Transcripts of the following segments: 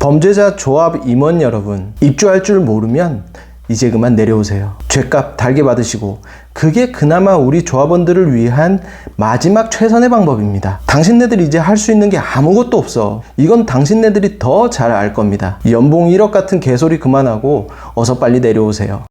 범죄자 조합 임원 여러분, 입주할 줄 모르면 이제 그만 내려오세요. 죗값 달게 받으시고, 그게 그나마 우리 조합원들을 위한 마지막 최선의 방법입니다. 당신네들이 이제 할 수 있는 게 아무것도 없어. 이건 당신네들이 더 잘 알 겁니다. 연봉 1억 같은 개소리 그만하고 어서 빨리 내려오세요.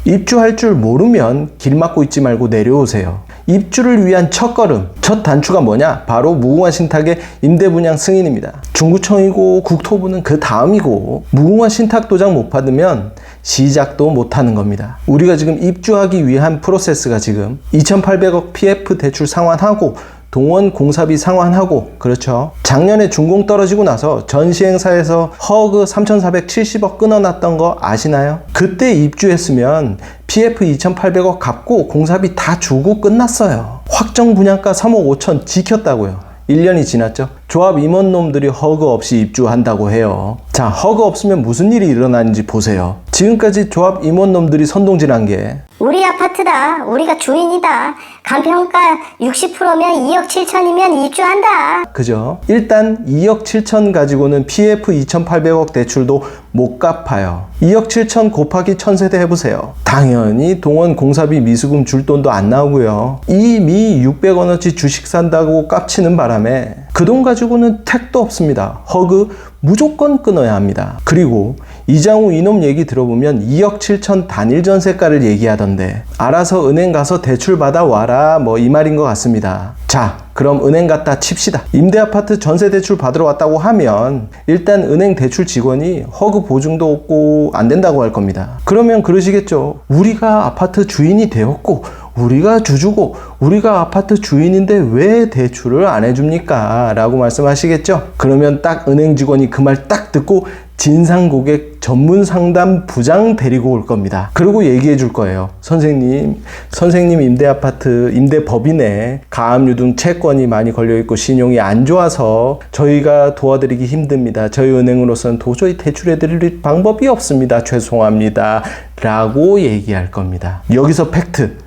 입주할 줄 모르면 길 막고 있지 말고 내려오세요. 입주를 위한 첫걸음, 첫 단추가 뭐냐? 바로 무궁화 신탁의 임대분양 승인입니다. 중구청이고 국토부는 그 다음이고, 무궁화 신탁 도장 못 받으면 시작도 못 하는 겁니다. 우리가 지금 입주하기 위한 프로세스가 지금 2,800억 PF 대출 상환하고 동원 공사비 상환하고, 그렇죠. 작년에 준공 떨어지고 나서 전시행사에서 허그 3,470억 끊어놨던 거 아시나요? 그때 입주했으면 PF 2,800억 갚고 공사비 다 주고 끝났어요. 확정 분양가 3억 5천 지켰다고요. 1년이 지났죠. 조합 임원놈들이 허그 없이 입주한다고 해요. 자, 허그 없으면 무슨 일이 일어나는지 보세요. 지금까지 조합 임원놈들이 선동질한 게 우리 아파트다. 우리가 주인이다. 간평가 60%면 2억 7천이면 입주한다. 그죠? 일단 2억 7천 가지고는 PF 2,800억 대출도 못 갚아요. 2억 7천 곱하기 1000세대 해보세요. 당연히 동원 공사비 미수금 줄 돈도 안 나오고요. 이미 600원어치 주식 산다고 깝치는 바람에 그 돈 가지고는 택도 없습니다. 허그 무조건 끊어야 합니다. 그리고 이장우 이놈 얘기 들어보면 2억 7천 단일 전세가를 얘기하던데, 알아서 은행 가서 대출 받아 와라, 뭐 이 말인 것 같습니다. 자, 그럼 은행 갔다 칩시다. 임대아파트 전세대출 받으러 왔다고 하면 일단 은행 대출 직원이 허그 보증도 없고 안 된다고 할 겁니다. 그러면 그러시겠죠. 우리가 아파트 주인이 되었고 우리가 주주고 우리가 아파트 주인인데 왜 대출을 안 해줍니까? 라고 말씀하시겠죠. 그러면 딱 은행 직원이 그 말 딱 듣고 진상고객 전문 상담 부장 데리고 올 겁니다. 그리고 얘기해 줄 거예요. 선생님 임대아파트 임대법인에 가압류 채권이 많이 걸려있고 신용이 안 좋아서 저희가 도와드리기 힘듭니다. 저희 은행으로서는 도저히 대출해 드릴 방법이 없습니다. 죄송합니다. 라고 얘기할 겁니다. 여기서 팩트.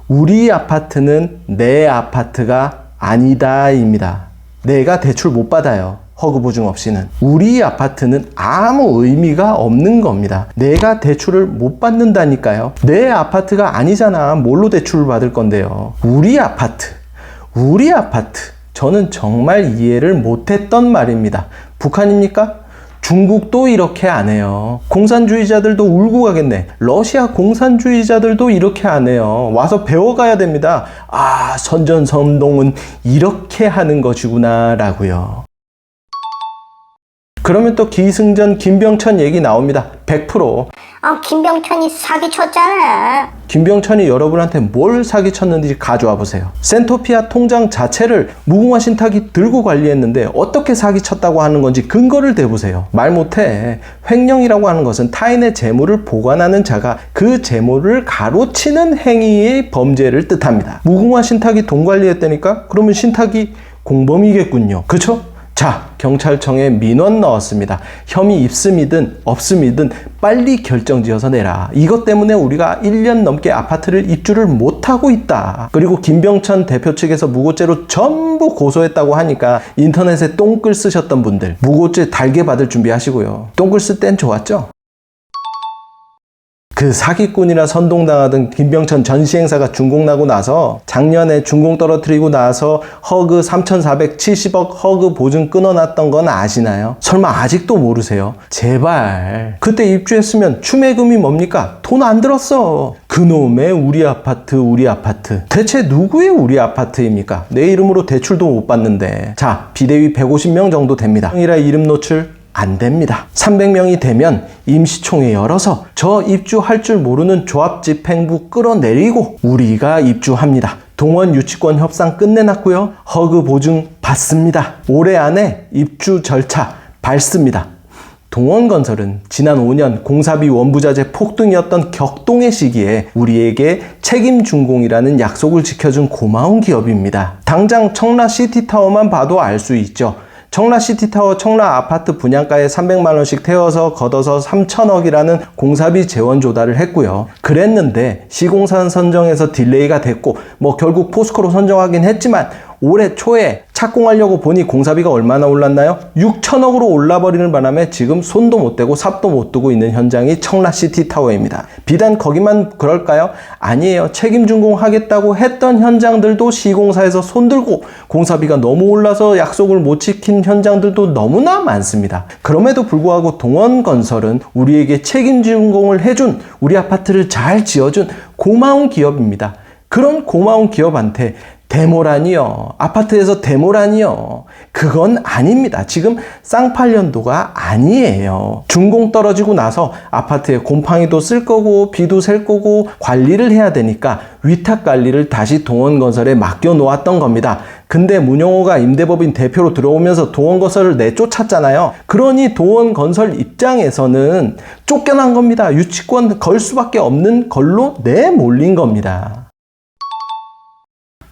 우리 아파트는 내 아파트가 아니다 입니다. 내가 대출 못 받아요. 허그 보증 없이는. 우리 아파트는 아무 의미가 없는 겁니다. 내가 대출을 못 받는다니까요. 내 아파트가 아니잖아. 뭘로 대출을 받을 건데요. 우리 아파트. 저는 정말 이해를 못했던 말입니다. 북한입니까? 중국도 이렇게 안 해요. 공산주의자들도 울고 가겠네. 러시아 공산주의자들도 이렇게 안 해요. 와서 배워가야 됩니다. 아, 선전선동은 이렇게 하는 것이구나 라고요. 그러면 또 기승전 김병천 얘기 나옵니다. 100%. 김병천이 사기쳤잖아. 김병천이 여러분한테 뭘 사기쳤는지 가져와 보세요. 센토피아 통장 자체를 무궁화 신탁이 들고 관리했는데 어떻게 사기쳤다고 하는 건지 근거를 대보세요. 말 못해. 횡령이라고 하는 것은 타인의 재물을 보관하는 자가 그 재물을 가로치는 행위의 범죄를 뜻합니다. 무궁화 신탁이 돈 관리했다니까? 그러면 신탁이 공범이겠군요. 그쵸? 자, 경찰청에 민원 넣었습니다. 혐의 있음이든 없음이든 빨리 결정지어서 내라. 이것 때문에 우리가 1년 넘게 아파트를 입주를 못하고 있다. 그리고 김병천 대표 측에서 무고죄로 전부 고소했다고 하니까 인터넷에 똥글 쓰셨던 분들 무고죄 달게 받을 준비하시고요. 똥글 쓸 땐 좋았죠? 그 사기꾼이라 선동당하던 김병천 전시행사가 준공나고 나서 작년에 준공 떨어뜨리고 나서 허그 3,470억 허그 보증 끊어놨던 건 아시나요? 설마 아직도 모르세요? 제발. 그때 입주했으면 추매금이 뭡니까? 돈 안 들었어. 그놈의 우리 아파트. 대체 누구의 우리 아파트입니까? 내 이름으로 대출도 못 받는데. 자, 비대위 150명 정도 됩니다. 이라 이름 노출 안 됩니다. 300명이 되면 임시총회 열어서 저 입주할 줄 모르는 조합 집행부 끌어내리고 우리가 입주합니다. 동원 유치권 협상 끝내놨고요. 허그 보증 받습니다. 올해 안에 입주 절차 밟습니다. 동원건설은 지난 5년 공사비 원부자재 폭등이었던 격동의 시기에 우리에게 책임 준공이라는 약속을 지켜준 고마운 기업입니다. 당장 청라 시티타워만 봐도 알 수 있죠. 청라 시티타워 청라 아파트 분양가에 300만원씩 태워서 걷어서 3천억이라는 공사비 재원 조달을 했고요. 그랬는데 시공사 선정에서 딜레이가 됐고 결국 포스코로 선정하긴 했지만 올해 초에 착공하려고 보니 공사비가 얼마나 올랐나요? 6천억으로 올라버리는 바람에 지금 손도 못 대고 삽도 못 두고 있는 현장이 청라시티타워입니다. 비단 거기만 그럴까요? 아니에요. 책임준공 하겠다고 했던 현장들도 시공사에서 손들고 공사비가 너무 올라서 약속을 못 지킨 현장들도 너무나 많습니다. 그럼에도 불구하고 동원건설은 우리에게 책임준공을 해준, 우리 아파트를 잘 지어준 고마운 기업입니다. 그런 고마운 기업한테 데모라니요. 아파트에서 데모라니요. 그건 아닙니다. 지금 쌍팔년도가 아니에요. 준공 떨어지고 나서 아파트에 곰팡이도 쓸 거고 비도 셀 거고 관리를 해야 되니까 위탁 관리를 다시 동원건설에 맡겨 놓았던 겁니다. 근데 문용호가 임대법인 대표로 들어오면서 동원건설을 내쫓았잖아요. 그러니 동원건설 입장에서는 쫓겨난 겁니다. 유치권 걸 수밖에 없는 걸로 내몰린 겁니다.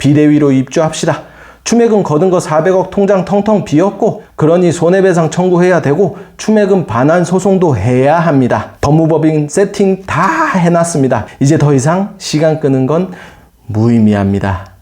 비대위로 입주합시다. 추매금 거둔 거 400억 통장 텅텅 비었고, 그러니 손해배상 청구해야 되고 추매금 반환 소송도 해야 합니다. 법무법인 세팅 다 해놨습니다. 이제 더 이상 시간 끄는 건 무의미합니다.